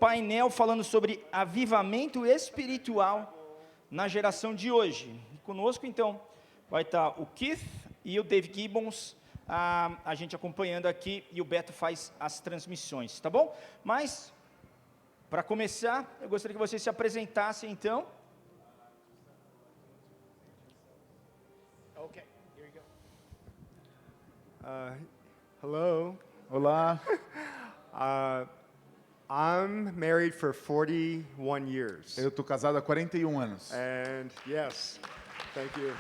painel falando sobre avivamento espiritual na geração de hoje. E conosco, então, vai estar o Keith e o Dave Gibbons, a gente acompanhando aqui, e o Beto faz as transmissões, tá bom? Mas, para começar, eu gostaria que vocês se apresentassem, então. Okay, here you go. Hello. Olá, I'm married for 41 years. eu tô casado há 41 anos. And yes, thank you.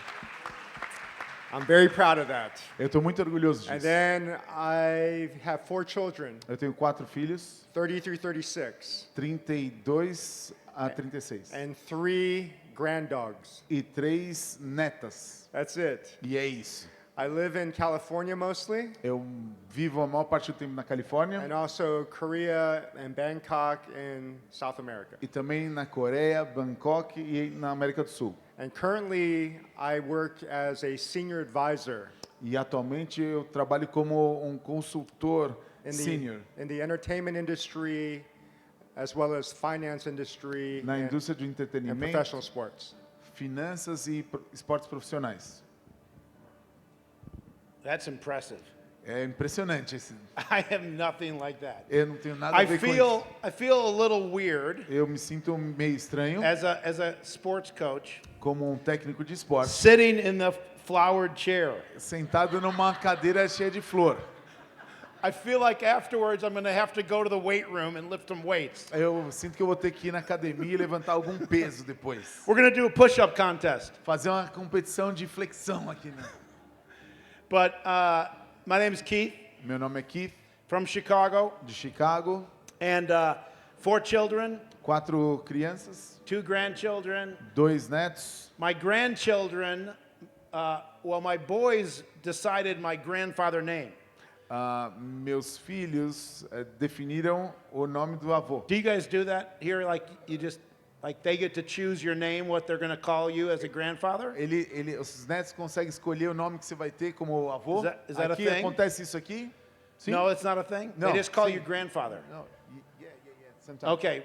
I'm very proud of that. Eu estou muito orgulhoso And disso. then I have 4 children, Eu tenho 4 filhos, 30 through 36, 32 a 36. and 3 granddogs. E 3 netas. That's it. E é isso. I live in California mostly, Eu vivo a maior parte do tempo na Califórnia and also Korea and Bangkok in South America. e também na Coreia, Bangkok e na América do Sul. And currently, I work as a senior advisor E atualmente eu trabalho como um consultor in senior the entertainment industry, as well as finance industry na and, indústria do and entretenimento, professional sports. finanças e esportes profissionais. That's impressive. É impressionante esse. I have nothing like that. Eu não tenho nada a I ver com feel isso. I feel a little weird Eu me sinto meio estranho as a sports coach como um técnico de esporte, sitting in the flowered chair. sentado numa cadeira cheia de flor. I feel like afterwards I'm going to have to go to the weight room and lift some weights. Eu sinto que eu vou ter que ir na academia e levantar algum peso depois. We're going to do a push-up contest. Fazer uma competição de flexão aqui, né? But my name is Keith Meu nome é Keith, from Chicago, de Chicago, and 4 children, 4 crianças, 2 grandchildren. 2 netos. My grandchildren, my boys decided my grandfather name. Meus filhos definiram o nome do avô. Do you guys do that here? Like you just, like they get to choose your name, what they're going to call you as a grandfather? Os netos conseguem escolher o nome que você vai ter como avô. Is that a Aqui thing? acontece isso aqui? Sim? No, it's not a thing. No, They just call sim. you grandfather. Não. Yeah. Sometimes. Okay,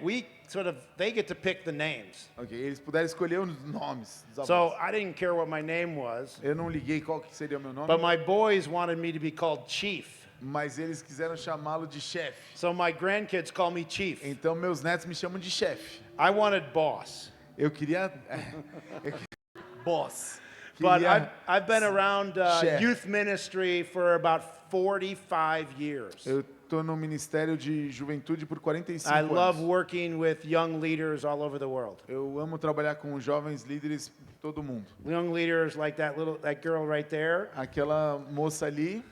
they get to pick the names. Ok, eles puderam escolher os nomes dos avós. So I didn't care what my name was, Eu não liguei qual que seria o meu nome, but my boys wanted me to be called Chief. mas eles quiseram chamá-lo de chefe. So my grandkids call me Chief. Então meus netos me chamam de chefe. I wanted boss. Eu queria boss. But Queria- I've been around Chef. youth ministry for about 45 years. Eu tô no Ministério de Juventude por 45 I anos. love working with young leaders all over the world. Eu amo trabalhar com jovens líderes de todo mundo. Young leaders like that girl right there, Aquela moça ali,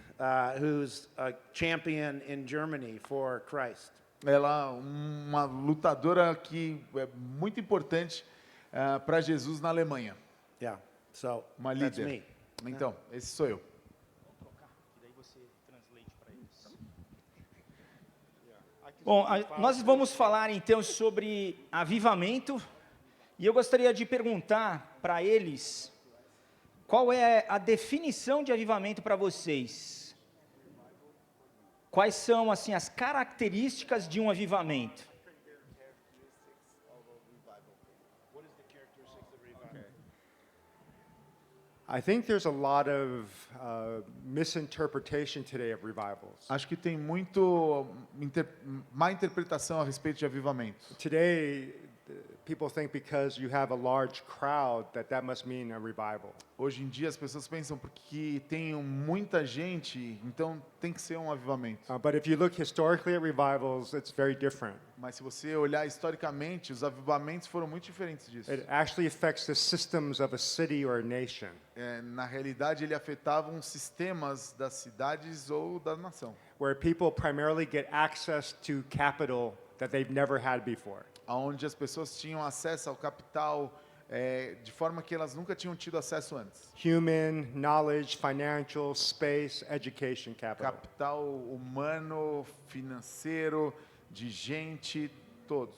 who's a champion in Germany for Christ. ela uma lutadora que é muito importante para Jesus na Alemanha. Yeah. So Uma that's líder. me. Então, esse sou eu. Bom, nós vamos falar então sobre avivamento, e eu gostaria de perguntar para eles qual é a definição de avivamento para vocês. Quais são assim as características de um avivamento? I think there's a lot of misinterpretation today of revivals. Acho que tem muito má interpretação a respeito de avivamento. Today, people think because you have a large crowd that must mean a revival. Hoje em dia as pessoas pensam porque tem muita gente, então tem que ser um avivamento. But if you look historically at revivals, it's very different. Mas se você olhar historicamente, os avivamentos foram muito diferentes disso. It actually affects the systems of a city or a nation. Na realidade, ele afetava os sistemas das cidades ou da nação, Where people primarily get access to capital that they've never had before. onde as pessoas tinham acesso ao capital de forma que elas nunca tinham tido acesso antes. Human, knowledge, financial, space, education capital. Capital humano, financeiro, de gente, todos.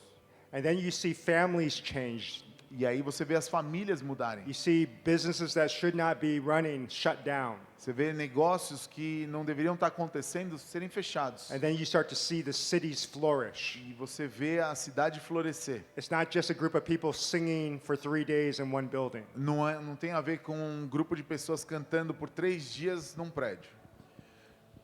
And then you see families change E aí você vê as famílias mudarem. You see businesses that should not be running shut down. Você vê negócios que não deveriam estar acontecendo serem fechados. And then you start to see the cities flourish. E você vê a cidade florescer. It's not just a group of people singing for 3 days in one building. Não tem a ver com um grupo de pessoas cantando por 3 dias num prédio.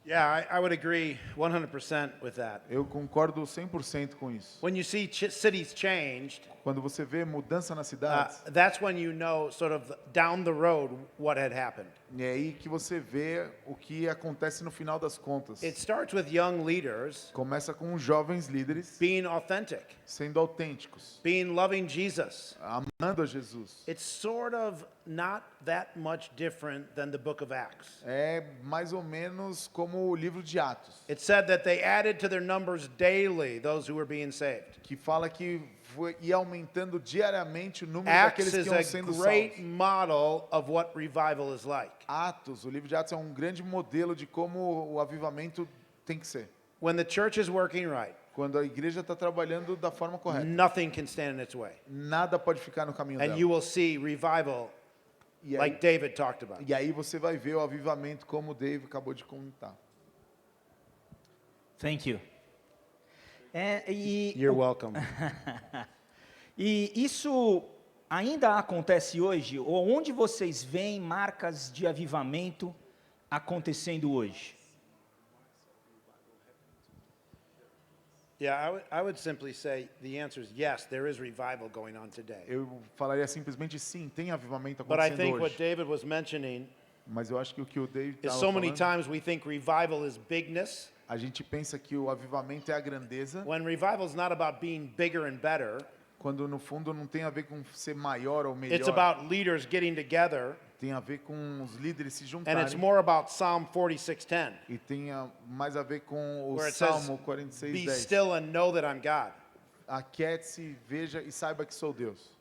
Yeah, I would agree 100% with that. Eu concordo 100% com isso. When you see cities changed, Quando você vê mudança nas cidades, that's when you know sort of down the road what had happened. é aí que você vê o que acontece no final das contas. It starts with young leaders Começa com os jovens líderes being authentic, sendo autênticos, being loving Jesus. amando a Jesus. It's sort of not that much different than the book of Acts. É mais ou menos como o livro de Atos, It said that they added to their numbers daily those who were being saved. que fala que ia aumentando diariamente o número Acts daqueles que is iam a sendo great salvos. model of what revival is like. Atos, o livro de Atos é um grande modelo de como o avivamento tem que ser. When the church is working right, Quando a igreja está trabalhando da forma correta, nothing can stand in its way. nada pode ficar no caminho And dela. you will see revival E aí, like David talked about. e aí você vai ver o avivamento como o Dave acabou de comentar. Thank you. You're welcome. E isso ainda acontece hoje? Ou onde vocês veem marcas de avivamento acontecendo hoje? Yeah, I would simply say the answer is yes, there is revival going on today. Eu falaria simplesmente sim, tem avivamento But I acontecendo think what hoje. David was mentioning Mas eu acho que o que o Dave is estava so many falando, times we think revival is bigness, a gente pensa que o avivamento é a grandeza, when revival is not about being bigger and better. quando no fundo não tem a ver com ser maior ou melhor. It's about leaders getting together, Tem a ver com os líderes se and juntarem. it's more about Psalm 46:10, E tem mais a ver com o where it says, Salmo "Be 46:10. still and know that I'm God." Aquiete-se, veja e saiba que sou Deus.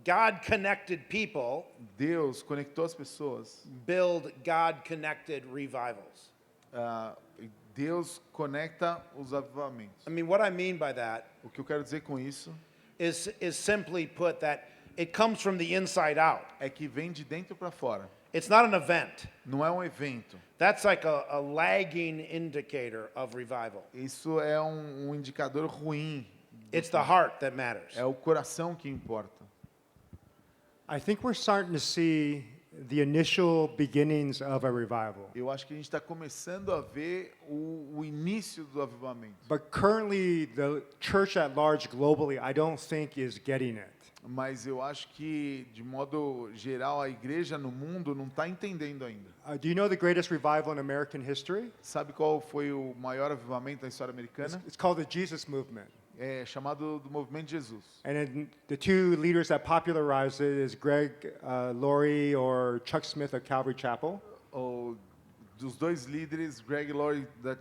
God connected people Deus conectou as pessoas. build God connected revivals. Deus conecta os avivamentos. I mean, what I mean by that O que eu quero dizer com isso is simply put that it comes from the inside out. é que vem de dentro para fora. It's not an event. Não é um evento. That's like a lagging indicator of revival. Isso é um indicador ruim. It's the heart that matters. É o coração que importa. I think we're starting to see the initial beginnings of a revival. Eu acho que a gente está começando a ver o início do avivamento. But currently, the church at large globally, I don't think is getting it. Mas eu acho que, de modo geral, a igreja no mundo não está entendendo ainda. Do you know the greatest revival in American history? Sabe qual foi o maior avivamento da história americana? It's called the Jesus Movement. É chamado do Movimento de Jesus. And then the two leaders that popularized it is Greg Laurie or Chuck Smith of Calvary Chapel. Dos dois líderes, Greg Laurie da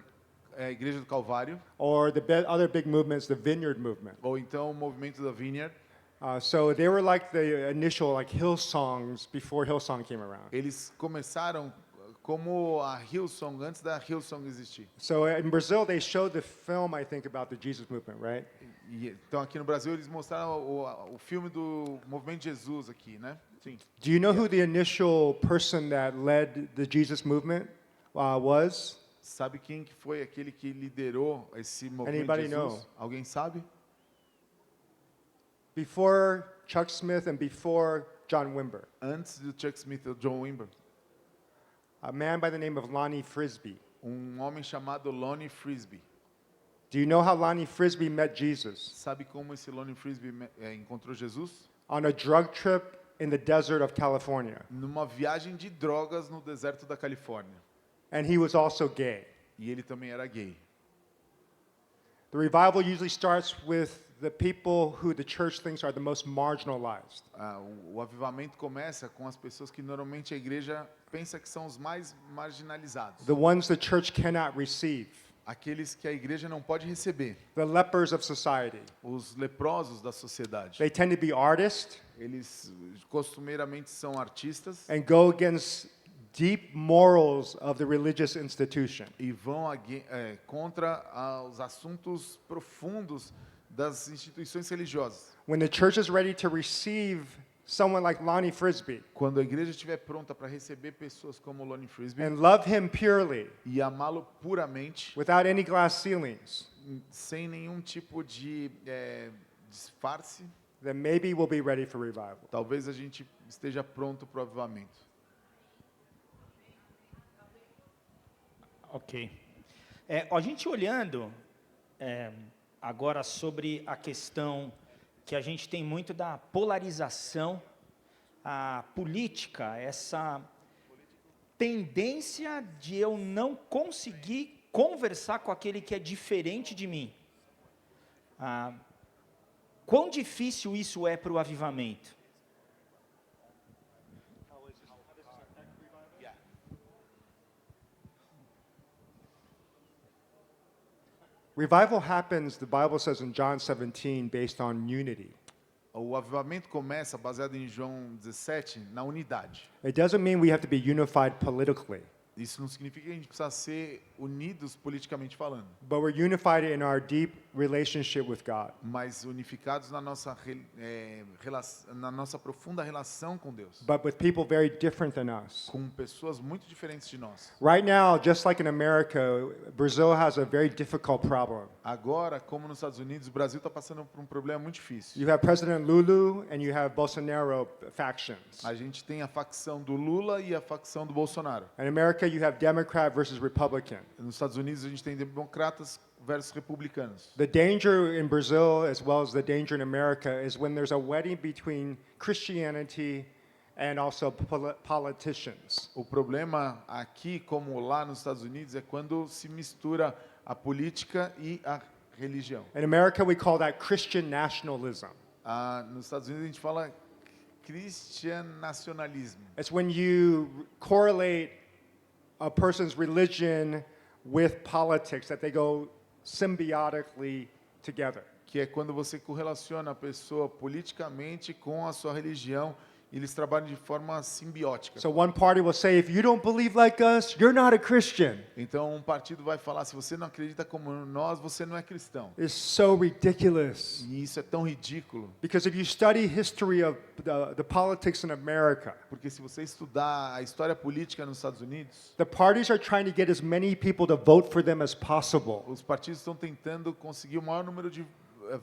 Igreja do Calvário, Or the other big movements, the Vineyard Movement. ou então o Movimento da Vineyard. So they were like the initial Hillsongs before Hillsong came around. Eles começaram como a Hillsong antes da Hillsong existir. So in Brazil, they showed the film, I think, about the Jesus movement, right? Então aqui no Brasil eles mostraram o filme do Movimento de Jesus aqui, né? Sim. Do you know who the initial person that led the Jesus movement was? Sabe quem que foi aquele que liderou esse movimento Anybody de Jesus? know? Alguém sabe? Before Chuck Smith and before John Wimber. Antes do Chuck Smith e do John Wimber, A man by the name of Lonnie Frisbee. homem chamado Lonnie Frisbee. Do you know how Lonnie Frisbee met Jesus? Sabe como esse Lonnie Frisbee encontrou Jesus? On a drug trip in the desert of California. Numa viagem de drogas no deserto da Califórnia. And he was also gay. E ele também era gay. The revival usually starts with the people who the church thinks are the most marginalized. O avivamento começa com as pessoas que normalmente a igreja pensa que são os mais marginalizados. The ones the church cannot receive. Aqueles que a igreja não pode receber. The lepers of society. Os leprosos da sociedade. They tend to be artists Eles costumeiramente são artistas and go against deep morals of the religious institution. e vão contra os assuntos profundos das instituições religiosas. When the church is ready to receive someone like Lonnie Frisbee Quando a igreja estiver pronta para receber pessoas como Lonnie Frisbee and love him purely, e amá-lo puramente, without any glass ceilings, sem nenhum tipo de disfarce, then maybe we'll be ready for revival. talvez a gente esteja pronto para o avivamento. Ok. A gente olhando agora sobre a questão que a gente tem muito da polarização, a política, essa tendência de eu não conseguir conversar com aquele que é diferente de mim. Quão difícil isso é para o avivamento? Revival happens, the Bible says in John 17, based on unity. O avivamento começa, baseado em João 17, na unidade. It doesn't mean we have to be unified politically, Isso não significa que a gente precisa ser unidos politicamente falando, but we're unified in our deep relationship with God. mas unificados na nossa profunda relação com Deus, But with people very different than us. com pessoas muito diferentes de nós. Right now, just like in America, Brazil has a very difficult problem. Agora, como nos Estados Unidos, o Brasil está passando por um problema muito difícil. You have President Lulu and you have Bolsonaro factions. A gente tem a facção do Lula e a facção do Bolsonaro. In America, you have Democrat versus Republican. Nos Estados Unidos, a gente tem democratas versus republicanos. The danger in Brazil, as well as the danger in America, is when there's a wedding between Christianity and also politicians. O problema aqui, como lá nos Estados Unidos, é quando se mistura a política e a religião. In America, we call that Christian nationalism. Nos Estados Unidos, a gente fala cristianacionalismo. It's when you correlate a person's religion with politics, that they go symbiotically together. Que é quando você correlaciona a pessoa politicamente com a sua religião e eles trabalham de forma simbiótica. So one party will say, if you don't believe like us, you're not a Christian. Então um partido vai falar, se você não acredita como nós, você não é cristão. It's so ridiculous. E isso é tão ridículo, Because if you study history of the politics in America, porque se você estudar a história política nos Estados Unidos, the parties are trying to get as many people to vote for them as possible. os partidos estão tentando conseguir o maior número de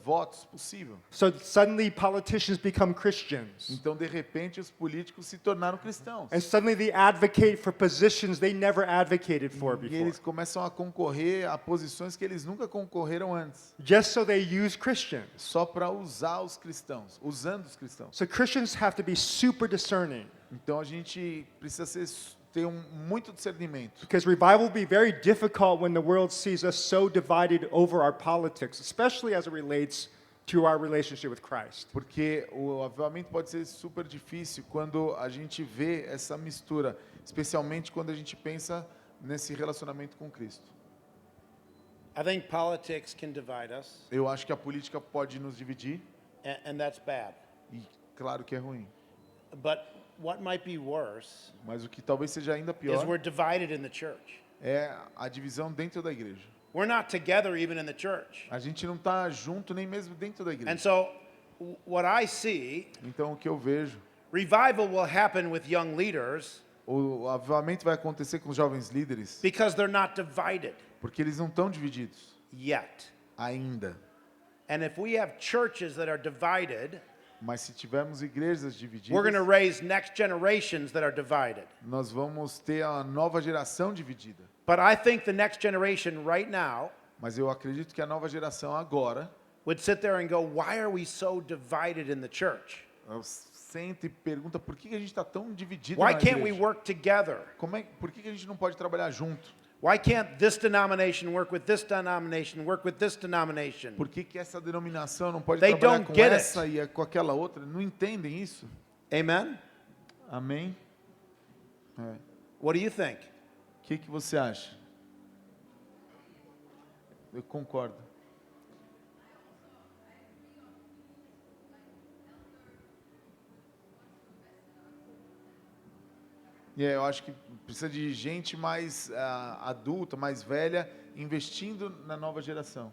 votos possível. So suddenly politicians become Christians. Então, de repente, os políticos se tornaram cristãos. And suddenly they advocate for positions they never advocated for E before. eles começam a concorrer a posições que eles nunca concorreram antes, Just so they use Christians. só para usar os cristãos, usando os cristãos. So Christians have to be super discerning. Então, a gente precisa ter muito discernimento. Because revival will be very difficult when the world sees us so divided over our politics, especially as it relates to our relationship with Christ. Porque o avivamento pode ser super difícil quando a gente vê essa mistura, especialmente quando a gente pensa nesse relacionamento com Cristo. I think politics can divide us, Eu acho que a política pode nos dividir, and that's bad. e claro que é ruim. But what might be worse Mas o que talvez seja ainda is pior we're divided in the church. é a divisão dentro da igreja. We're not together even in the church. A gente não está junto nem mesmo dentro da And igreja. so what I see, Então o que eu vejo, revival will happen with young leaders o avivamento vai acontecer com os jovens líderes, because they're not divided porque eles não estão divididos yet. ainda. And if we have churches that are divided, Mas se tivermos igrejas divididas, we're going to raise next generations that are divided. nós vamos ter a nova geração dividida. But I think the next generation right now Mas eu acredito que a nova geração agora would sit there and go, why are we so divided in the church? senta e pergunta por que a gente está tão dividido Why na can't we igreja? work together? Por que a gente não pode trabalhar junto? Why can't this denomination work with this denomination, work with this denomination? Por que essa denominação não pode They trabalhar don't com get it. essa e com aquela outra? Não entendem isso? Amen? Amém? What do you think? O que você acha? Eu concordo. Eu acho que precisa de gente mais adulta, mais velha, investindo na nova geração.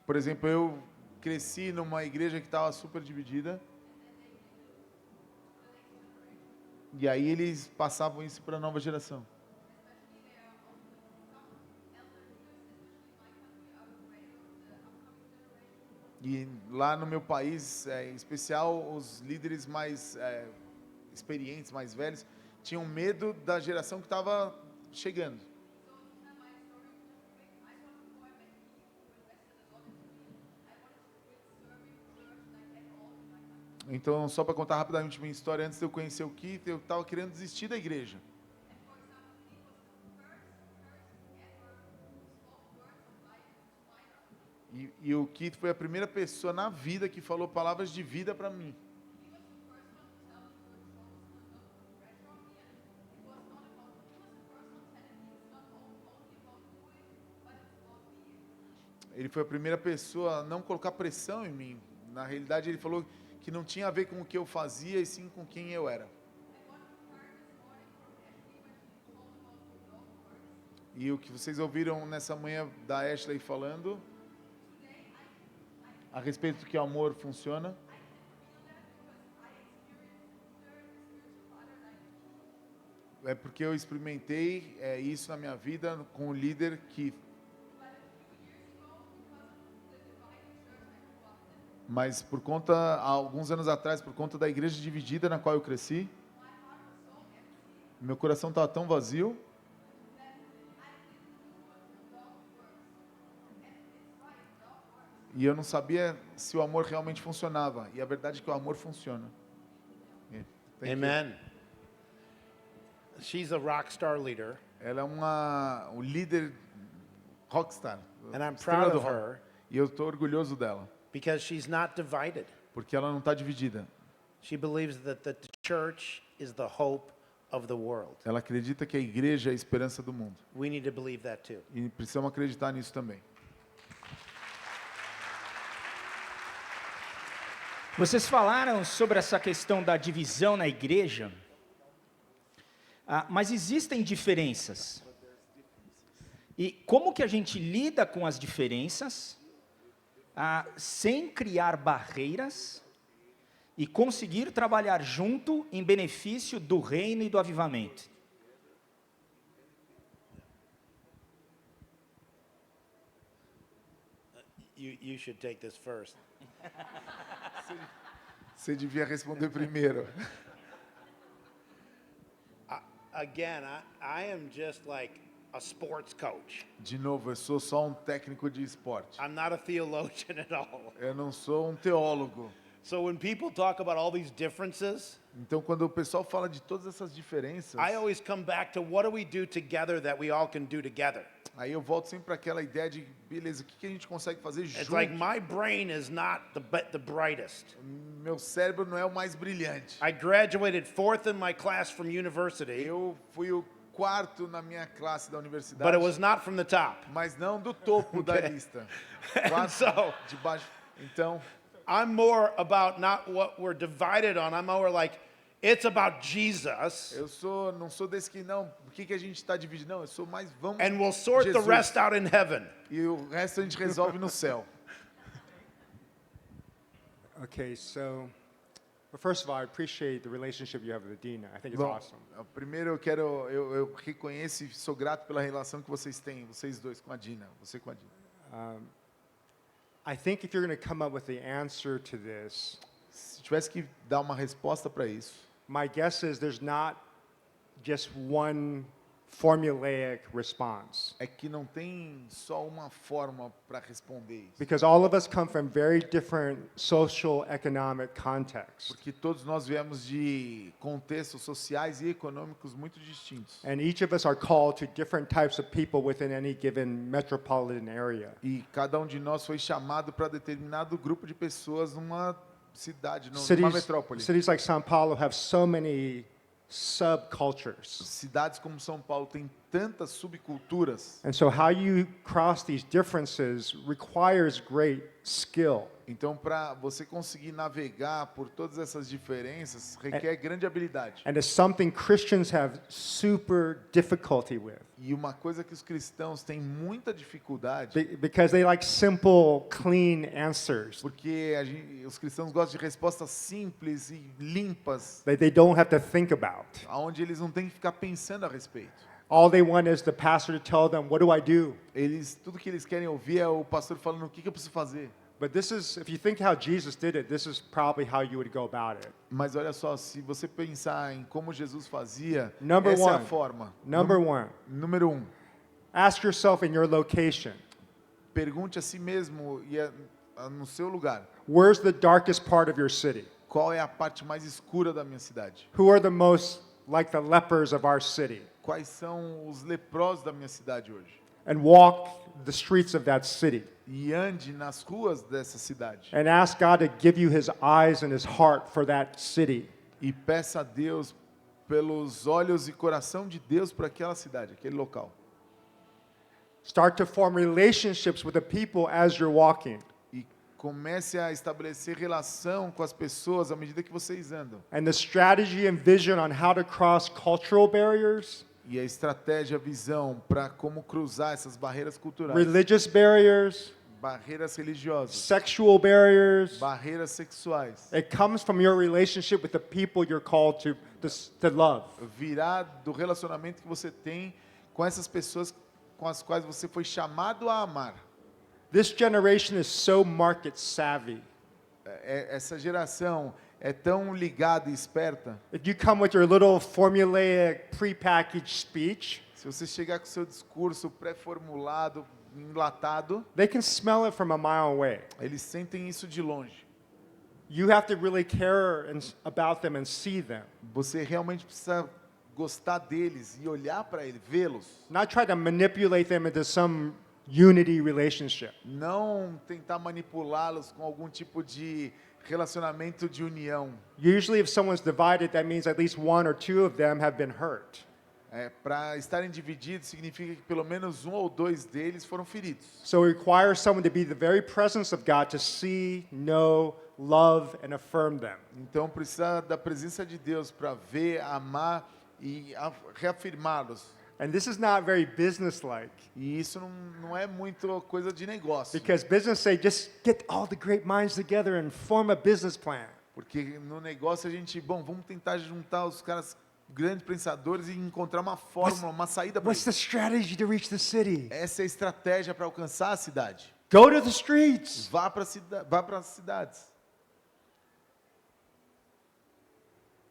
Por exemplo, eu cresci numa igreja que estava super dividida. E aí eles passavam isso para a nova geração. E lá no meu país, em especial, os líderes mais experientes, mais velhos, tinham medo da geração que estava chegando. Então, só para contar rapidamente minha história, antes de eu conhecer o Keith, eu estava querendo desistir da igreja. E o Keith foi a primeira pessoa na vida que falou palavras de vida para mim. Ele foi a primeira pessoa a não colocar pressão em mim. Na realidade, ele falou que não tinha a ver com o que eu fazia, e sim com quem eu era. E o que vocês ouviram nessa manhã da Ashley falando a respeito do que o amor funciona. É porque eu experimentei isso na minha vida com o líder que... Mas por conta, há alguns anos atrás, por conta da igreja dividida na qual eu cresci, meu coração estava tão vazio e eu não sabia se o amor realmente funcionava. E a verdade é que o amor funciona. Yeah. Thank you. Amen. She's a rock star leader, Ela é um líder rockstar. and I'm estrela proud do of rock. her E eu estou orgulhoso dela, because she's not divided. porque ela não está dividida. She believes that the church is the hope of the world. Ela acredita que a igreja é a esperança do mundo. We need to believe that too. E precisamos acreditar nisso também. Vocês falaram sobre essa questão da divisão na igreja, mas existem diferenças. E como que a gente lida com as diferenças, sem criar barreiras e conseguir trabalhar junto em benefício do reino e do avivamento? You should take this first. Você devia responder primeiro. Again, I am just like a sports coach. De novo, eu sou só um técnico de esporte. I'm not a theologian at all. Eu não sou um teólogo. So when people talk about all these differences, Então, quando o pessoal fala de todas essas diferenças, I always come back to what do we do together that we all can do together? aí eu volto sempre para aquela ideia de, beleza, o que a gente consegue fazer It's junto? like my brain is not the brightest. Meu cérebro não é o mais brilhante. I graduated fourth in my class from university, Eu fui o quarto na minha classe da universidade, but it was not from the top. mas não do topo da Okay. lista. And Quarto so de baixo. Então, I'm more about not what we're divided on. I'm more like, it's about Jesus, eu não sou desse que não, por que a gente está dividido? Não, eu sou mais, vamos, and we'll sort the Jesus. rest out in heaven. E o resto a gente resolve no céu. Okay, so, well, first of all, I appreciate the relationship you have with Adina. I think it's Bom, awesome. primeiro eu reconheço e sou grato pela relação que vocês têm, vocês dois com a Dina, você com a Dina. I think if you're going to come up with the answer to this, Se tivesse que dar uma resposta para isso, my guess is there's not just one formulaic response. é que não tem só uma forma para responder isso. Because all of us come from very different social economic contexts. Porque todos nós viemos de contextos sociais e econômicos muito distintos. And each of us are called to different types of people within any given metropolitan area. E cada de nós foi chamado para determinado grupo de pessoas numa cidade, numa Cities, metrópole. cities like São Paulo have so many subcultures. Cidades como São Paulo têm tantas subculturas. And so how you cross these differences requires great skill. Então, para você conseguir navegar por todas essas diferenças, requer grande habilidade. And it's something Christians have super difficulty with E uma coisa que os cristãos têm muita dificuldade, because they like simple, clean answers. porque os cristãos gostam de respostas simples e limpas, They don't have to think about. onde eles não têm que ficar pensando a respeito. All they want is the pastor to tell them, what do I do? Tudo que eles querem ouvir é o pastor falando o que eu preciso fazer. But this is, if you think how Jesus did it, this is probably how you would go about it. Mas olha só, se você pensar em como Jesus fazia, Number essa é a one. forma. Number one, Número 1, ask yourself in your location, pergunte a si mesmo e no seu lugar, where's the darkest part of your city? qual é a parte mais escura da minha cidade? Who are the most like the lepers of our city? Quais são os leprosos da minha cidade hoje? And walk the streets of that city. E ande nas ruas dessa cidade. And ask God to give you his eyes and his heart for that city. E peça a Deus pelos olhos e coração de Deus para aquela cidade, aquele local. Start to form relationships with the people as you're walking. E comece a estabelecer relação com as pessoas à medida que vocês andam. And the strategy and vision on how to cross cultural barriers, E a estratégia, a visão para como cruzar essas barreiras culturais, religious barriers, barreiras religiosas, sexual barriers. barreiras sexuais, It comes from your relationship with the people you're called to love. virá do relacionamento que você tem com essas pessoas com as quais você foi chamado a amar. This generation is so market savvy. Essa geração é tão ligada e esperta. If you come with your little formulaic prepackaged speech, Se você chegar com seu discurso pré-formulado, enlatado, they can smell it from a mile away. eles sentem isso de longe. You have to really care about them and see them. Você realmente precisa gostar deles e olhar para eles, vê-los. Not try to manipulate them into some unity relationship. Não tentar manipulá-los com algum tipo de relacionamento de união. Usually if someone's divided, that means at least one or two of them have been hurt. Para estarem divididos significa que pelo menos um ou dois deles foram feridos. So it requires someone to be the very presence of God to see, know, love, and affirm them. Então precisa da presença de Deus para ver, amar e reafirmá-los. And this is not very businesslike. E isso não é muito coisa de negócio. Because business say, just get all the great minds together and form a business plan. Porque no negócio a gente, vamos tentar juntar os caras grandes pensadores e encontrar uma fórmula, uma saída para What's the isso. strategy to reach the city? Essa é a estratégia para alcançar a cidade. Go to the streets. Vá para as cidades.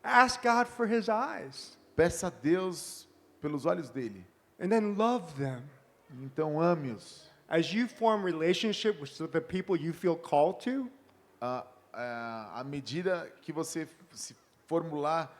Ask God for his eyes. Peça a Deus pelos olhos dele. And then love them. Então ame-os. As you form relationship with the people you feel called to, À medida que você se formular,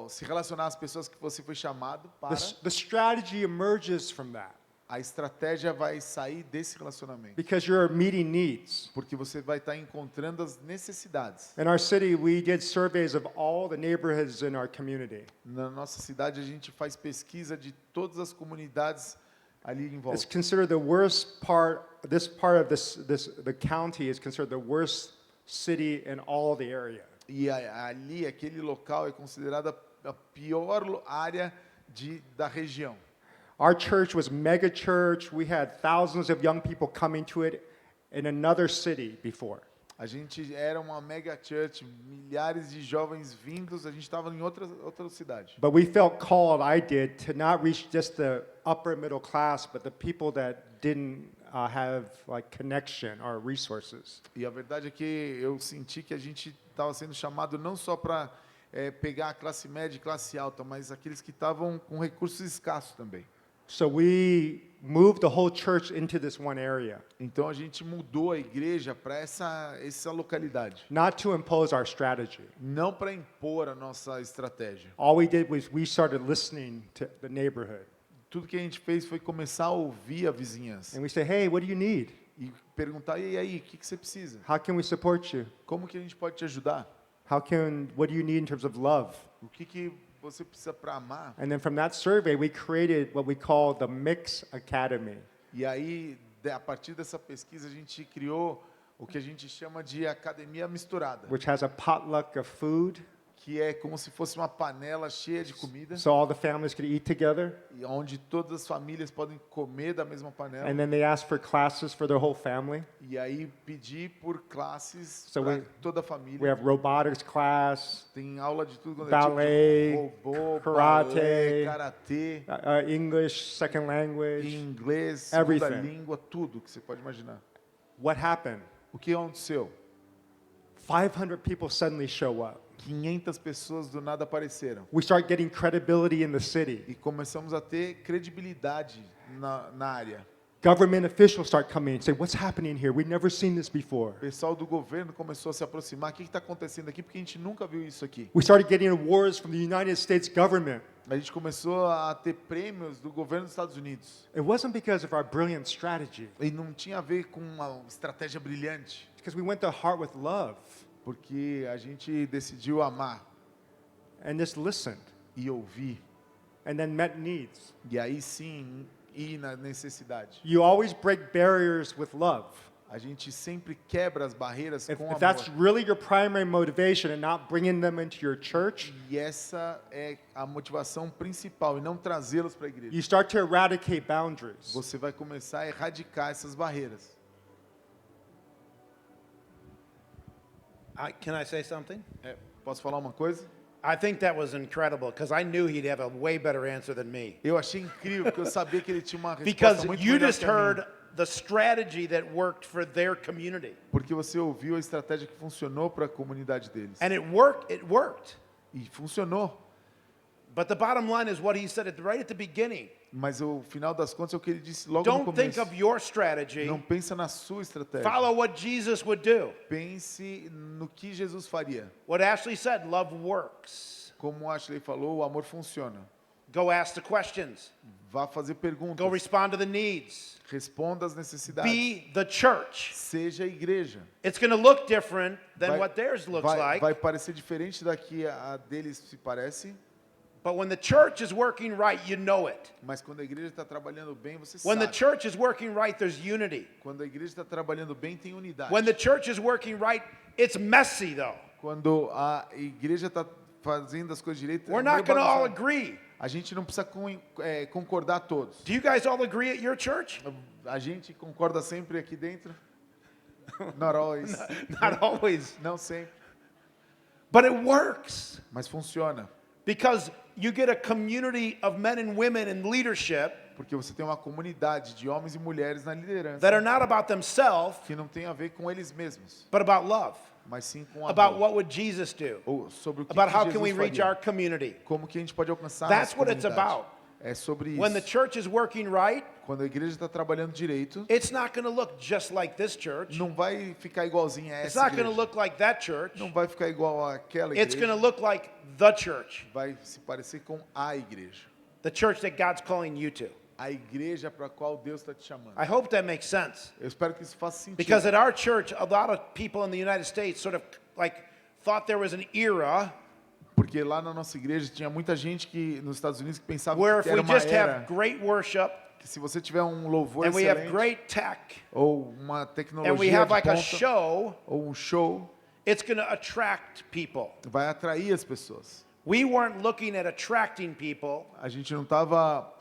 se relacionar às pessoas que você foi chamado para, the strategy emerges from that. a estratégia vai sair desse relacionamento. Because you're meeting needs. Porque você vai estar encontrando as necessidades. In our city, we did surveys of all the neighborhoods in our community. Na nossa cidade, a gente faz pesquisa de todas as comunidades ali em It's volta. considered the worst part, this part of the county is considered the worst city in all the area. E ali, aquele local é considerado a pior área da região. Our church was mega church. We had thousands of young people coming to it in another city before. A gente era uma mega church, milhares de jovens vindos, a gente estava em outra cidade. But we felt called, I did, to not reach just the upper middle class, but the people that didn't have like connection or resources. E a verdade é que eu senti que a gente estava sendo chamado não só para pegar a classe média e classe alta, mas aqueles que estavam com recursos escassos também. So we moved the whole church into this one area, Então a gente mudou a igreja para essa localidade, not to impose our strategy. não para impor a nossa estratégia. All we did was we started listening to the neighborhood. Tudo que a gente fez foi começar a ouvir a vizinhança And we say, hey, what do you need? e perguntar: e aí, o que você precisa? How can we support you? Como que a gente pode te ajudar? What do you need in terms of love? O que você precisa para amar. And then from that survey, we created what we call the Mix Academy. E aí, a partir dessa pesquisa, a gente criou o que a gente chama de academia misturada, Which has a potluck of food, que é como se fosse uma panela cheia de comida, so all the families could eat together. e onde todas as famílias podem comer da mesma panela. And then they ask for classes for their whole family. E aí pedir por classes So para we- toda a We família. have robotics class, Tem aula de tudo quanto ballet, é tipo de robô, karate, balé, karatê, English, second language. inglês, segunda everything. língua, tudo que você pode imaginar. What happened? O que aconteceu? 500 people suddenly show up. 500 pessoas do nada apareceram. We start getting credibility in the city. E começamos a ter credibilidade na área. Government officials start coming and say, what's happening here? We've never seen this before. O pessoal do governo começou a se aproximar. O que está acontecendo aqui? Porque a gente nunca viu isso aqui. We started getting awards from the United States government. A gente começou a ter prêmios do governo dos Estados Unidos. It wasn't because of our brilliant strategy. E não tinha a ver com uma estratégia brilhante. It's because we went to heart with love Porque a gente decidiu amar and just listened e ouvir. and then met needs. E aí sim, ir na necessidade. You always break barriers with love. A gente sempre quebra as barreiras If, com if that's amor. really your primary motivation and not bringing them into your church, E essa é a motivação principal, e não trazê-los para a igreja. you start to eradicate boundaries. Você vai começar a erradicar essas barreiras. Can I say something? Posso falar uma coisa? I think that was incredible because I knew he'd have a way better answer than me. Eu achei incrível, porque eu sabia que ele tinha uma resposta Because muito you melhor just que a minha. heard the strategy that worked for their community. Porque você ouviu a estratégia que funcionou para a comunidade deles. And it worked. E funcionou. But the bottom line is what he said right at the beginning. Mas o final das contas é o que ele disse logo no Don't think começo. of your strategy. Não pensa na sua estratégia. Follow what Jesus would do. Pense no que Jesus faria. What Ashley said, love works. Como o Ashley falou, o amor funciona. Go ask the questions. Vá fazer perguntas. Go respond to the needs. Responda às necessidades. Be the church. Seja a igreja. It's going to look different than what theirs looks like. vai parecer diferente da que a deles se parece, But when the church is working right, you know it. mas quando a igreja está trabalhando bem, você When the sabe. church is working right, there's unity. Quando a igreja está trabalhando bem, tem unidade. When the church is working right, it's messy though. Quando a igreja está fazendo as coisas direito, We're é meio not going to all bagunçado. agree. A gente não precisa concordar todos. Do you guys all agree at your church? A gente concorda sempre aqui dentro? Not always. Not always. Não sempre. But it works Mas funciona. because you get a community of men and women in leadership Porque você tem uma comunidade de homens e mulheres na liderança that are not about themselves, que não tem a ver com eles mesmos, but about love. mas sim com About amor. what would Jesus do? Ou sobre o que, About que how Jesus can we reach faria. our community? Como que a gente pode alcançar That's a nossa what it's comunidade. about. É sobre isso. When the church is working right, Quando a igreja está trabalhando direito, it's not going to look just like this church. não vai ficar igualzinha a It's essa not going to igreja. look like that church. Não vai ficar igual àquela It's going to igreja. look like the church, Vai se parecer com a igreja. the church that God's calling you to. A igreja para a qual Deus está te chamando. I hope that makes sense. Eu espero que isso faça sentido. Because at our church, a lot of people in the United States sort of like thought there was an era Porque lá na nossa igreja tinha muita gente que nos Estados Unidos que pensava where if que era we uma just era have great worship que se você tiver um louvor and we have excelente great tech ou uma and we tecnologia have de like a ponta show, ou um show, it's going to attract people. vai atrair as pessoas. We weren't looking at attracting people. A gente não estava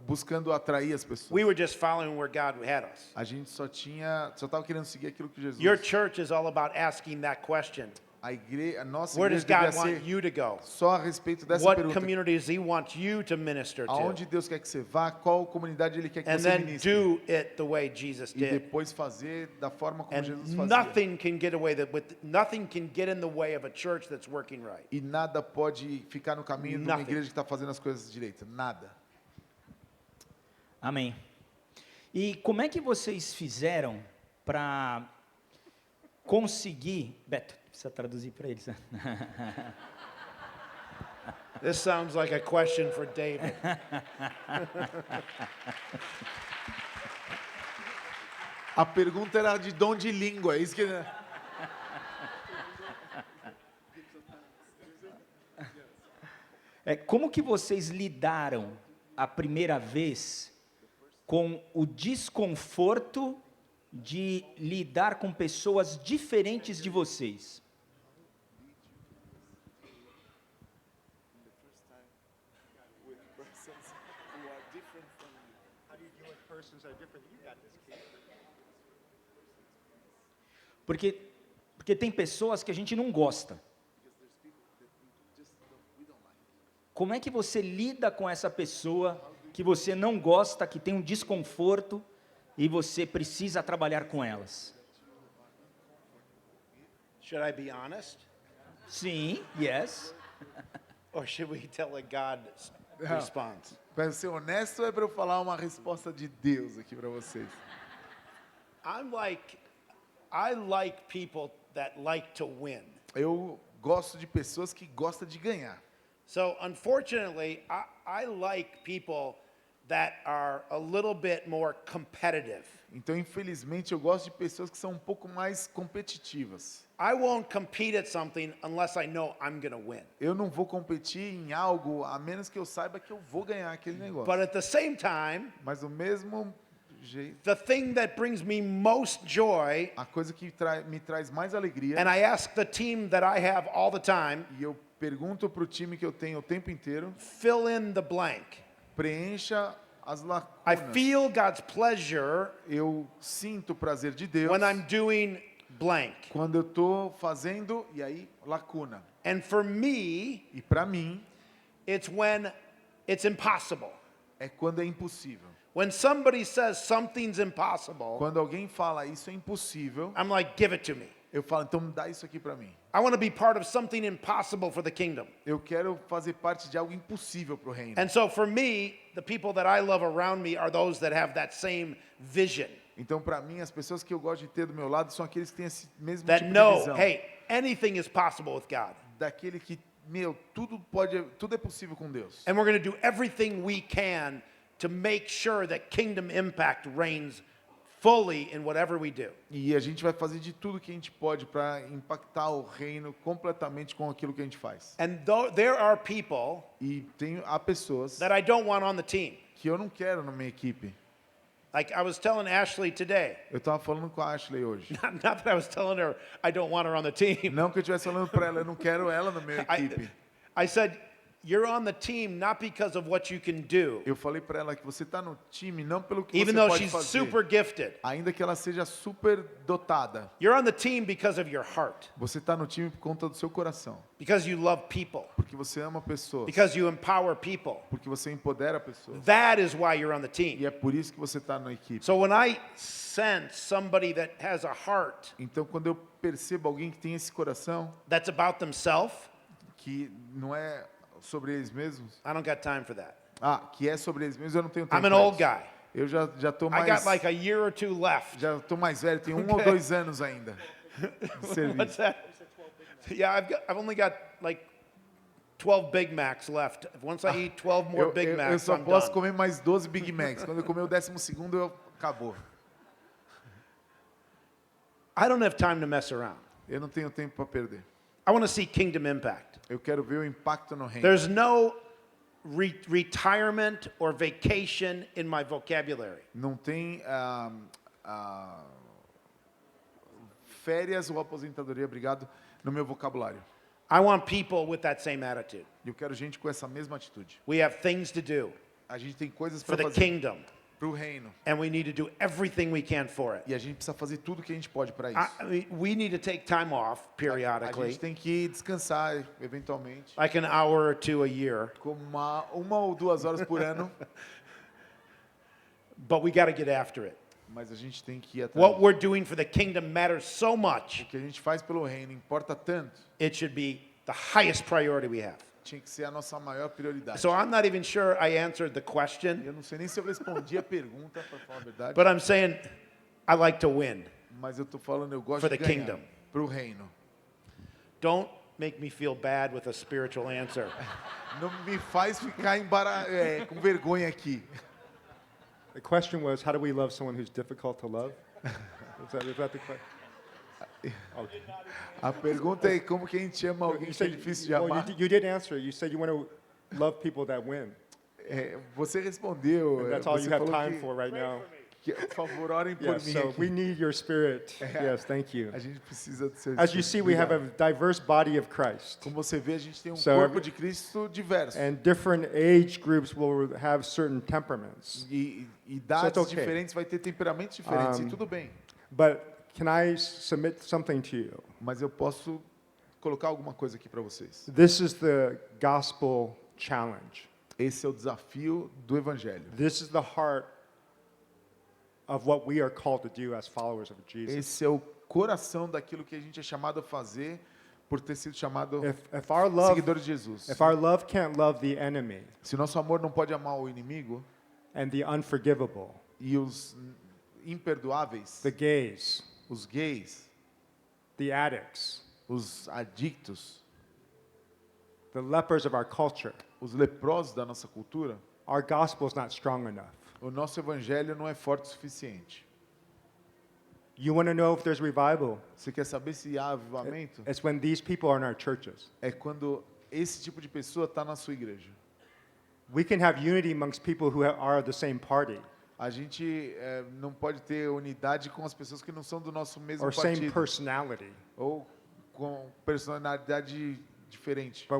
buscando atrair as pessoas. We were just following where God had us. A gente só estava querendo seguir aquilo que Jesus. Your church is all about asking that question. A nossa Where does igreja God deveria want ser you to go? só a respeito dessa What pergunta. communities He wants you to minister to? Aonde Deus quer que você vá, qual comunidade Ele quer que And você then ministre. do it the way Jesus E did. depois fazer da forma como Jesus And fazia. nothing can get away nothing can get in the way of a church that's working right. E nada pode ficar no caminho de uma Nothing. igreja que está fazendo as coisas direito. Nada. Amém. E como é que vocês fizeram para conseguir... Beto, precisa traduzir para eles. This sounds like a question for David. A pergunta era de dom de língua, é isso que... Como que vocês lidaram a primeira vez com o desconforto de lidar com pessoas diferentes de vocês? Porque tem pessoas que a gente não gosta. Como é que você lida com essa pessoa que você não gosta, que tem um desconforto e você precisa trabalhar com elas? Should I be honest? Sim, yes. Or should we tell a God response? Para ser honesto, é para eu falar uma resposta de Deus aqui para vocês. I like people that like to win. Eu gosto de pessoas que gostam de ganhar. So unfortunately, I like people that are a little bit more competitive. Então, infelizmente, eu gosto de pessoas que são um pouco mais competitivas. I won't compete at something unless I know I'm going to win. Eu não vou competir em algo a menos que eu saiba que eu vou ganhar aquele negócio. But at the same time, Mas do mesmo jeito, the thing that brings me most joy, a coisa que me traz mais alegria, and I ask the team that I have all the time, e eu pergunto para o time que eu tenho o tempo inteiro, fill in the blank. preencha as I lacunas. feel God's pleasure Eu sinto o prazer de Deus when I'm doing blank. quando eu estou fazendo, e aí, lacuna. And for me, E para mim, it's when it's impossible. é quando é impossível. When somebody says something's impossible, Quando alguém fala isso é impossível, I'm like, give it to me. eu falo, então dá isso aqui para mim. I want to be part of something impossible for the kingdom. Eu quero fazer parte de algo impossível para o reino. And so for me, the people that I love around me are those that have that same vision. Então, para mim, as pessoas que eu gosto de ter do meu lado são aqueles que têm esse mesmo That tipo de know, visão. hey, anything is possible with God. Daquele que, tudo é possível com Deus. And we're going to do everything we can to make sure that kingdom impact reigns fully in whatever we do. E a gente vai fazer de tudo que a gente pode para impactar o reino completamente com aquilo que a gente faz. And there are people E há pessoas that I don't want on the team. que eu não quero na minha equipe. Like I was telling Ashley today, Eu estava falando com a Ashley hoje. not that I was telling her I don't want her on the team. Não que eu estivesse falando para ela, eu não quero ela na minha equipe. I said, you're on the team not because of what you can do, Eu falei para ela que você está no time não pelo que even você though pode she's fazer. super gifted. Ainda que ela seja super dotada. You're on the team because of your heart, Você está no time por conta do seu coração. because you love people, Porque você ama pessoas. because you empower people. Porque você empodera pessoas. That is why you're on the E team. é por isso que você está na equipe. So when I sense somebody that has a heart Então, quando eu percebo alguém que tem esse coração, that's about themselves, que não é sobre eles mesmos, I don't got time for that. que é sobre eles mesmos, eu não tenho tempo I'm an pra old isso. guy. Eu já tô I mais got like a year or two left. já tô mais velho, tenho 1 ou 2 anos ainda de What's serviço. that? Yeah, I've only got like 12 Big Macs left. Once I eat 12 more Big Eu Macs, só I'm posso done. comer mais 12 Big Macs. Quando eu comer o 12º, acabou. I don't have time to mess around. Eu não tenho tempo para perder. I want to see kingdom impact. Eu quero ver o impacto no reino. There's no retirement or vacation in my vocabulary. Não tem férias ou aposentadoria, obrigado, no meu vocabulário. I want people with that same attitude. Eu quero gente com essa mesma atitude. We have things to do A gente tem coisas for para the fazer kingdom, para o reino. and we need to do everything we can for it. E a gente precisa fazer tudo que a gente pode para I isso. mean, we need to take time off A periodically, gente tem que descansar, eventualmente, like an hour or two a year, com uma ou 2 horas por ano, but we got to get after it. mas a gente tem que ir atrás. What we're doing for the kingdom matters so much, O que a gente faz pelo reino importa tanto, it should be the highest priority we have. tinha que ser a nossa maior prioridade. So I'm not even sure I answered the question, Eu não sei nem se eu respondi a pergunta, para falar a verdade, but I'm saying I like to win. mas eu tô falando, eu gosto For de the ganhar kingdom. para o reino. Don't make me feel bad with a spiritual answer. Não me faz ficar com vergonha aqui. The question was, how do we love someone who's difficult to love? Is that the question? A pergunta é como que a gente ama alguém que é difícil de well, amar. you did answer. You said you want to love people that win. Você respondeu. And that's all Você you have falou time for right now. por favor, orem por Yes, mim so we aqui. need your spirit. Yes, thank you. A gente precisa do seu As you espírito. see, we have a Obrigado. diverse body of Christ. Como você vê, a gente tem um So corpo every- de Cristo diverso. And different age groups will have certain temperaments. E idades So it's okay. diferentes, vai ter temperamentos diferentes, e tudo bem. But can I submit something to you? Mas eu posso colocar alguma coisa aqui para vocês. This is the gospel challenge. Esse é o desafio do Evangelho. This is the heart of what we are called to do as followers of Jesus. Esse é o coração daquilo que a gente é chamado a fazer por ter sido chamado If our love, seguidor de Jesus. if our love can't love the enemy Se o nosso amor não pode amar o inimigo and the unforgivable, e os imperdoáveis, the gays, os gays, the addicts, os adictos, the lepers of our culture, os leprosos da nossa cultura, our gospel is not strong enough. o nosso evangelho não é forte o suficiente. You want to know if there's revival? Você quer saber se há avivamento? It's when these people are in our churches. É quando esse tipo de pessoa está na sua igreja. We can have unity amongst people who are the same party A gente não pode ter unidade com as pessoas que não são do nosso mesmo or same partido personality. ou com personalidade diferente. But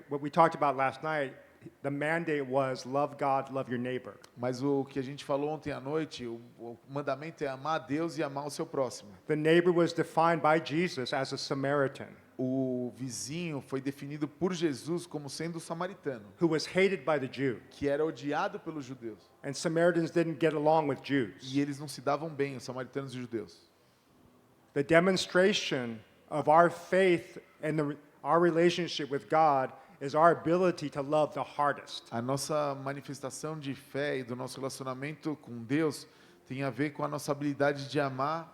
what we talked about last night, the mandate was love God, love your neighbor. Mas o que a gente falou ontem à noite, o mandamento é amar a Deus e amar o seu próximo. The neighbor was defined by Jesus as a Samaritan O vizinho foi definido por Jesus como sendo o samaritano, who was hated by the Jew. que era odiado pelos judeus. And Samaritans didn't get along with Jews. E eles não se davam bem, os samaritanos e os judeus. The demonstration of our faith and our relationship with God is our ability to love the hardest. A nossa manifestação de fé e do nosso relacionamento com Deus tem a ver com a nossa habilidade de amar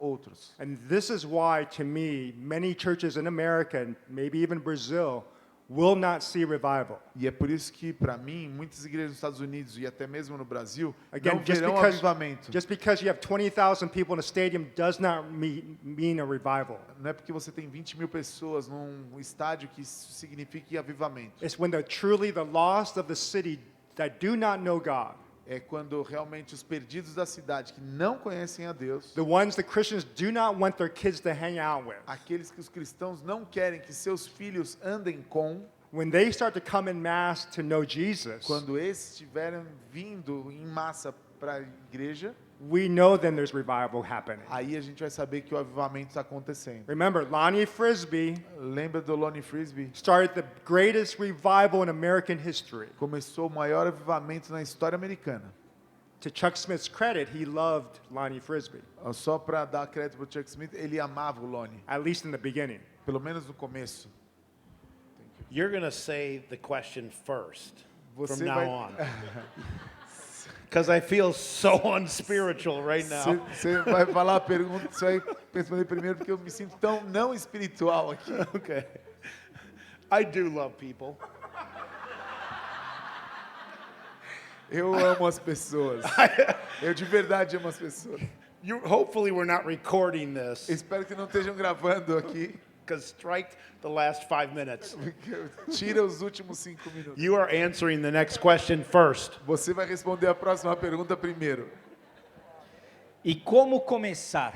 outros. And this is why, to me, many churches in America, and maybe even Brazil, will not see revival. E é por isso que, para mim, muitas igrejas nos Estados Unidos e até mesmo no Brasil Again, não verão avivamento. just because you have 20,000 people in a stadium does not mean a revival. Não é porque você tem 20 mil pessoas num estádio que isso signifique avivamento. It's when truly the lost of the city that do not know God, É quando realmente os perdidos da cidade que não conhecem a Deus, the ones the Christians do not want their kids to hang out with, aqueles que os cristãos não querem que seus filhos andem com, when they start to come in mass to know Jesus, quando esses estiverem vindo em massa para a igreja, we know then there's revival happening. aí a gente vai saber que o avivamento está acontecendo. Remember, Lonnie Frisbee Lembra do Lonnie Frisbee? started the greatest revival in American history. Começou o maior avivamento na história americana. To Chuck Smith's credit, he loved Lonnie Frisbee, Só para dar crédito para o Chuck Smith, ele amava o Lonnie, at least in the beginning. pelo menos no começo. You're going to say the question first from Você now vai- on. Because I feel so unspiritual right now. Você vai falar a pergunta, você vai responder primeiro porque eu me sinto tão não espiritual aqui. Okay. I do love people. Eu amo as pessoas. Eu de verdade amo as pessoas. Hopefully we're not recording this, Espero que não estejam gravando aqui. because strike the last 5 minutes. Tira os últimos 5 minutos. You are answering the next question first. Você vai responder a próxima pergunta primeiro. E como começar?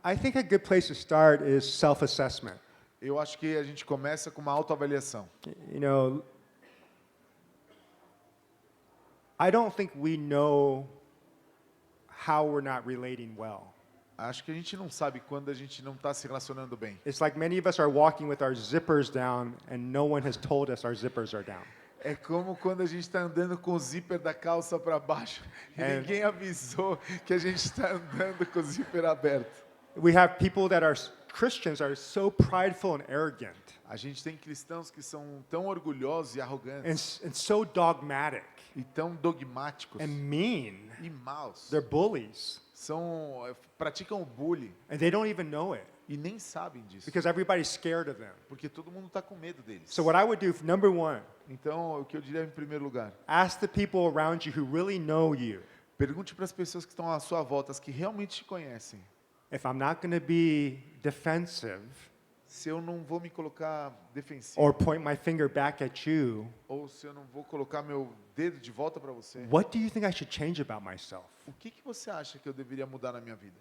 I think a good place to start is self-assessment. Eu acho que a gente começa com uma autoavaliação. You know, I don't think we know how we're not relating well. Acho que a gente não sabe quando a gente não está se relacionando bem. It's like many of us are walking with our zippers down and no one has told us our zippers are down. É como quando a gente está andando com o zíper da calça para baixo e ninguém avisou que a gente está andando com o zíper aberto. We have people that are Christians are so prideful and arrogant A gente tem cristãos que são tão orgulhosos e arrogantes and so dogmatic e tão dogmáticos and mean. e maus. They're bullies Praticam o bullying and they don't even know it e nem sabem disso, because everybody's scared of them. porque todo mundo está com medo deles. So what I would do, number one, Então, o que eu diria em primeiro lugar, ask the people around you who really know you. pergunte para as pessoas que estão à sua volta, as que realmente te conhecem. if I'm not going to be defensive se eu não vou me colocar defensivo, or point my finger back at you, ou se eu não vou colocar meu dedo de volta para você, what do you think I should change about myself? o que você acha que eu deveria mudar na minha vida?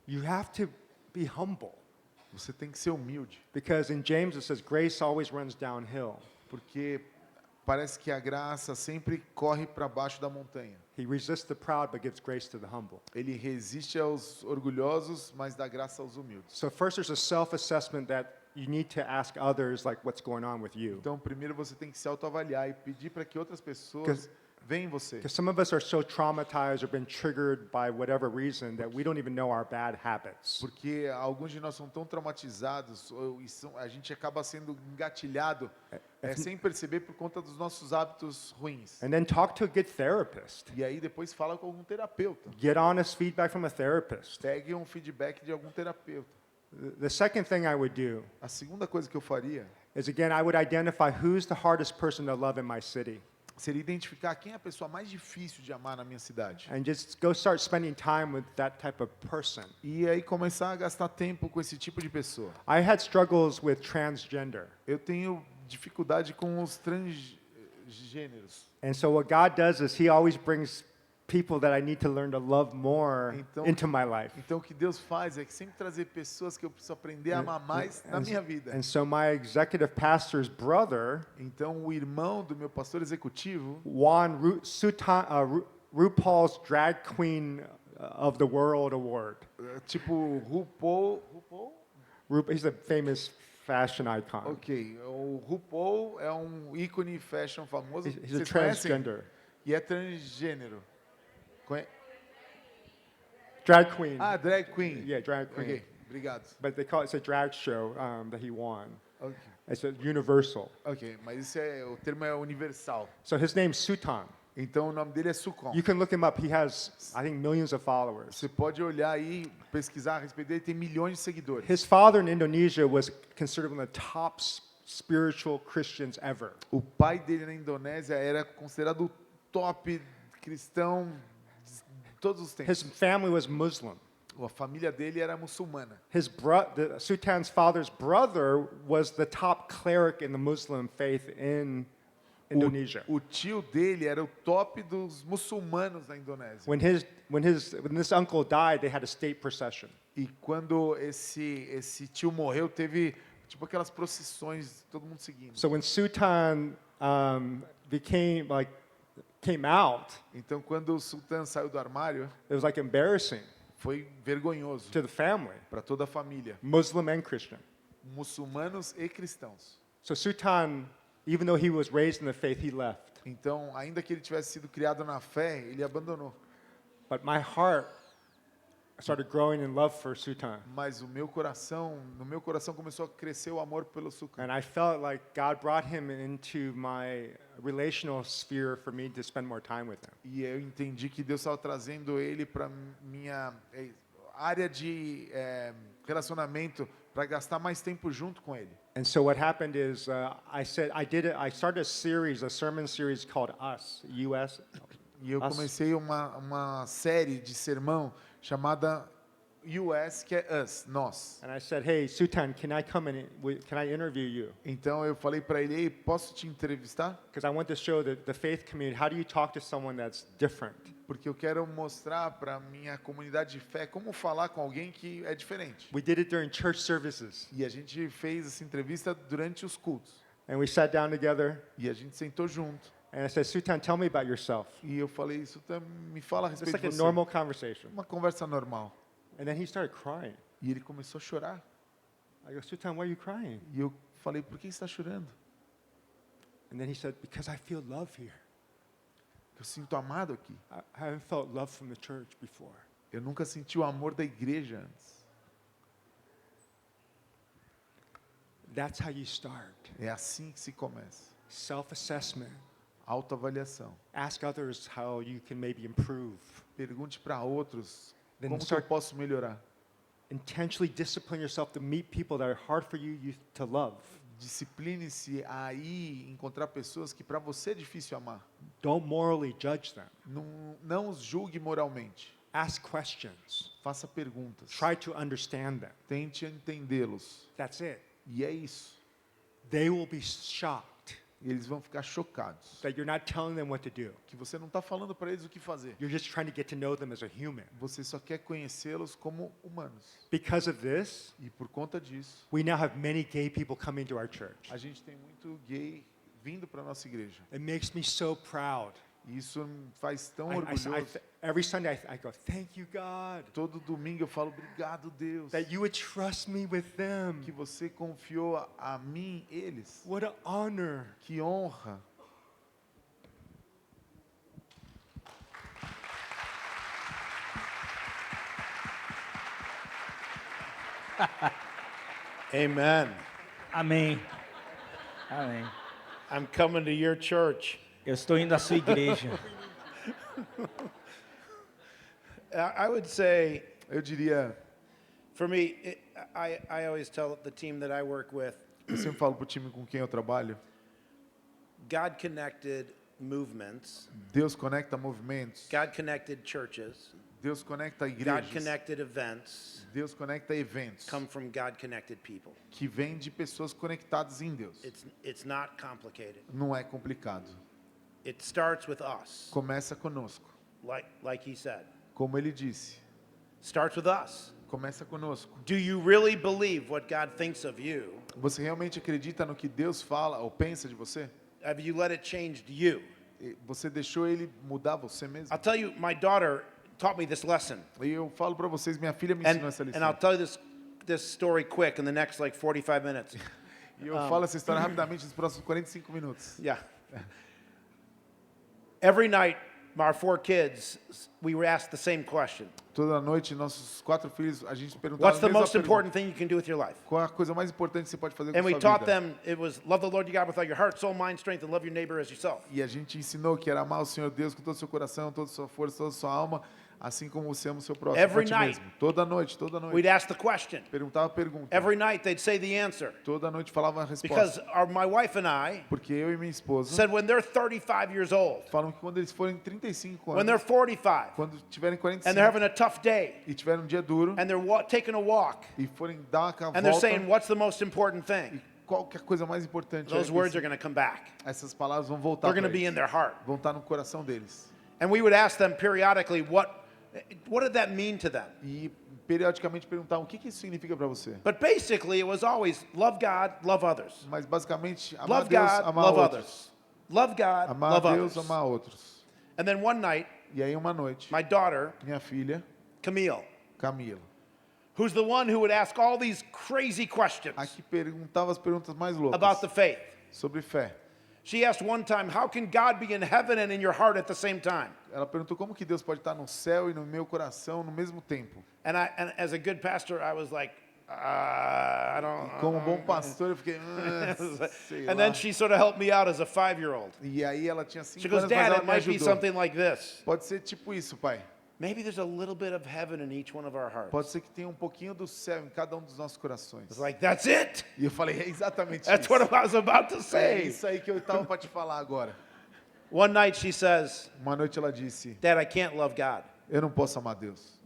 You have to be humble. Você tem que ser humilde, Because in James it says grace always runs downhill. porque parece que a graça sempre corre para baixo da montanha. He resists the proud but gives grace to the humble. Ele resiste aos orgulhosos, mas dá graça aos humildes. So first there's a self-assessment that you need to ask others like what's going on with you. Então, primeiro você tem que se autoavaliar e pedir para que outras pessoas veem você. Because some of us are so traumatized or been triggered by whatever reason that we don't even know our bad habits. Porque alguns de nós são tão traumatizados, a gente acaba sendo engatilhado sem perceber por conta dos nossos hábitos ruins. And then talk to a good therapist. E aí depois fala com algum terapeuta. Get honest feedback from a therapist. Pegue um feedback de algum terapeuta. The second thing I would do A segunda coisa que eu faria is, again, I would identify who's the hardest person to love in my city. seria identificar quem é a pessoa mais difícil de amar na minha cidade. And just go start spending time with that type of person. E aí começar a gastar tempo com esse tipo de pessoa. I had struggles with transgender. Eu tenho dificuldade com os transgêneros. And so what God does is he always brings people that I need to learn to love more Então- into my life. Então o que Deus faz é que sempre trazer pessoas que eu preciso aprender a amar mais na minha vida. And so my executive pastor's brother Então o irmão do meu pastor executivo won RuPaul's Drag Queen of the World Award. tipo RuPaul, He's a famous fashion icon. ok, o RuPaul é um ícone fashion famoso. He's a Vocês conhecem? transgender. E é transgênero. Drag queen. Ah, drag queen. Yeah, drag queen. Ok, obrigado. But they call it, it's a drag show that he won. Ok, It's a universal. ok, mas isso o termo é universal. So his name's Sutan. Então o nome dele é Sukon. You can look him up. He has, I think, millions of followers. Você pode olhar aí, pesquisar a respeito dele, tem milhões de seguidores. His father in Indonesia was considered one of the top spiritual Christians ever. O pai dele na Indonésia era considerado o top cristão de todos os tempos. His family was Muslim. A família dele era muçulmana. Sutan's father's brother was the top cleric in the Muslim faith in Indonesia. O tio dele era o top dos muçulmanos na Indonésia. When this uncle died, they had a state procession. E quando esse tio morreu, teve tipo aquelas procissões, todo mundo seguindo. So when Sutan came out, Então quando o sultão saiu do armário, it was like embarrassing foi vergonhoso to the family, para toda a família, Muslim and Christian. muçulmanos e cristãos. So Sutan, even though he was raised in the faith, he left. Então, ainda que ele tivesse sido criado na fé, ele abandonou. But my heart started growing in love for Sutan. Mas no meu coração começou a crescer o amor pelo Sukon. And I felt like God brought him into my relational sphere for me to spend more time with him. E eu entendi que Deus estava trazendo ele para minha área de relacionamento para gastar mais tempo junto com ele. And so what happened is I started a sermon series called Us, US. E eu Us. comecei uma série de sermão chamada US, que é Us, nós. And I said, hey, Sutan, can I interview you? Então eu falei para ele, ei, posso te entrevistar? Because I want to show the faith community, how do you talk to someone that's different? Porque eu quero mostrar para minha comunidade de fé como falar com alguém que é diferente. We did it during church services. E a gente fez essa entrevista durante os cultos. And we sat down together, E a gente sentou junto. and I said, Sutan, tell me about yourself. E eu falei, isso me fala a Just respeito like a de você. normal conversation. Uma conversa normal. And then he started crying. E ele começou a chorar. I go, Sutan, why are you crying? E eu falei, por que você está chorando? And then he said, because I feel love here. Eu sinto amado aqui. I haven't felt love from the church before. Eu nunca senti o amor da igreja antes. That's how you start. É assim que se começa. Self-assessment. Autoavaliação. Ask others how you can maybe improve. Pergunte para outros Then como que eu start- posso melhorar. Intentionally discipline yourself to meet people that are hard for you to love. Discipline-se a ir encontrar pessoas que para você é difícil amar. Don't morally judge them. Não os julgue moralmente. Ask questions. Faça perguntas. Try to understand them. Tente entendê-los. That's it. E é isso. They will be shocked E eles vão ficar chocados. that you're not telling them what to do. Que você não está falando para eles o que fazer. You're just trying to get to know them as a human. Você só quer conhecê-los como humanos. Because of this, E por conta disso, we now have many gay people coming to our church. a gente tem muito gay vindo para nossa igreja. It makes me so proud. E isso me faz tão I- orgulhoso. every Sunday I go, thank you, God, Todo domingo eu falo, obrigado, Deus, that you would trust me with them. que você confiou a mim, eles. What an honor. Que honra. Amen. Amém. Amém. I'm coming to your church. Eu estou indo à sua igreja. I would say, Eu diria, for me, I always tell the team that I work with, eu sempre falo pro time com quem eu trabalho, God-connected movements, Deus conecta movimentos, God-connected churches, Deus conecta igrejas, God-connected events Deus conecta eventos, come from God-connected people. que vêm de pessoas conectadas em Deus. It's not complicated. Não é complicado. It starts with us, Começa conosco. like he said. Como ele disse, Starts with us. começa conosco. Do you really believe what God thinks of you? Você realmente acredita no que Deus fala ou pensa de você? Have you let it change you? E você deixou ele mudar você mesmo? I'll tell you, my daughter taught me this lesson. E eu falo para vocês, minha filha me And, ensinou essa and lição. I'll tell you this story quick in the next like 45 minutes. E eu falo essa história rapidamente nos próximos 45 minutos. Yeah. Every night, our 4 kids, we were asked the same question. Toda noite, nossos 4 filhos, a gente perguntava What's a the mesma most pergunta. important thing you can do with your life? Qual a coisa mais importante que você pode fazer com And a we sua taught vida? them it was love the Lord your God with all your heart, soul, mind, strength, and love your neighbor as yourself. E a gente ensinou que era amar o Senhor Deus com todo o seu coração, toda a sua força, toda a sua alma, assim como você ama o seu próximo, Every a ti night. mesmo. Toda noite, toda We'd noite. ask the question. Perguntava a pergunta. Every night they'd say the answer. Toda noite falava a Because resposta. my wife and I Porque eu e minha esposa said when they're 35 years old, falam que quando eles forem 35 when they're anos, 45, quando tiverem and they're 45 having a tough day, e tiverem um dia duro and they're taking a walk, e forem dar uma and they're volta, saying, what's the most important thing? qual que é a coisa mais importante? Those é words esse- are going to come back. essas palavras vão voltar They're going pra to be in eles. their heart. Vão estar no coração deles. And we would ask them periodically, what did that mean to them? E periodicamente perguntavam o que isso significa para você. But basically, it was always love God, love others. Mas basicamente, amar Love Deus, God, amar love outros. others. Love God, Amar love Deus, others. amar outros. And then one night, E aí uma noite, my daughter, minha filha, Camille, Camila, who's the one who would ask all these crazy questions a que perguntava as perguntas mais loucas about the faith. sobre fé. She asked one time, how can God be in heaven and in your heart at the same time? Ela perguntou como que Deus pode estar no céu e no meu coração no mesmo tempo. And as a good pastor, I was like, I don't. Como bom pastor, eu fiquei, sei And lá. then she sort of helped me out as a 5-year-old. E aí ela tinha She 5 goes, anos, mas Dad, ela it me might be ajudou. something like this. Pode ser tipo isso, pai. Maybe there's a little bit of heaven in each one of our hearts. Pode ser que tenha um pouquinho do céu em cada um dos nossos corações. It's like, that's it. E eu falei, é exatamente That's isso. what I was about to É say. isso aí que eu estava para te falar agora. One night she says, Uma noite ela disse, Dad, I can't love God. eu não posso amar Deus.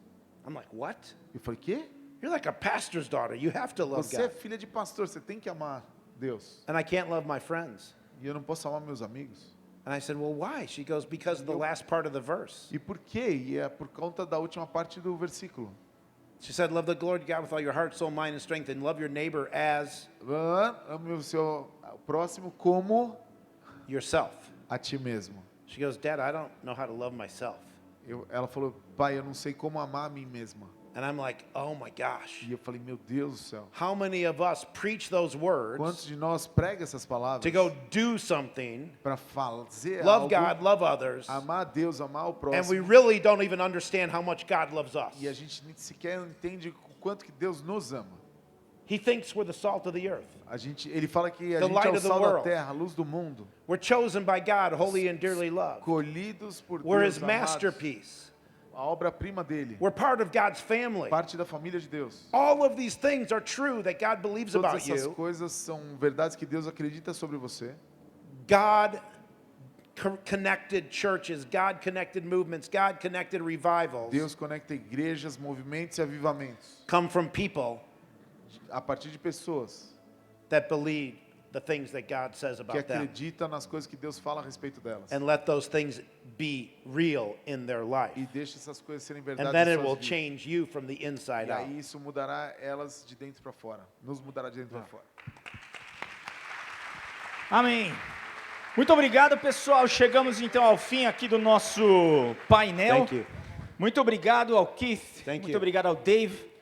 I'm like, what? Eu falei, quê? You're like a pastor's daughter. You have to love Você é God. filha de pastor, você tem que amar Deus. And I can't love my friends. E eu não posso amar meus amigos. And I said, well, why? She goes, because of the last part of the verse. E por quê? E é por conta da última parte do versículo. She said, love the Lord God with all your heart, soul, mind, and strength, and love your neighbor as Ame o seu próximo como yourself. a ti mesmo. She goes, Dad, I don't know how to love myself. Ela falou, pai, eu não sei como amar a mim mesma. And I'm like, oh my gosh. E eu falei, meu Deus do céu. How many of us preach those Quantos words de nós prega essas palavras to go do something, para fazer love algo, God, love others, amar a Deus, amar o and we próximo, really don't even understand how much God loves us? e a gente nem sequer entende o quanto que Deus nos ama. He thinks we're the salt of the earth. Ele fala que a The gente light é o of the sal da world. terra, a luz do mundo, We're chosen by God, holy and dearly loved. colhidos por We're Deus, His amados, masterpiece. a obra-prima dele, We're part of God's family. parte da família de Deus. All of these things are true that God believes Todas about essas you. coisas são verdades que Deus acredita sobre você. God connected churches, God-connected movements, God-connected revivals Deus conecta igrejas, movimentos e avivamentos come from people a partir de pessoas that believe the things that God says que about them. acreditam nas coisas que Deus fala a respeito delas. And let those things be real in their life. E deixa essas coisas serem verdade And then em it suas will vidas. change you from the inside E out. aí isso mudará elas de dentro para fora. Nos mudará de dentro para fora. Amém. Muito obrigado, pessoal. Chegamos então ao fim aqui do nosso painel. Thank you. Muito obrigado ao Keith. Thank Muito you. obrigado ao Dave.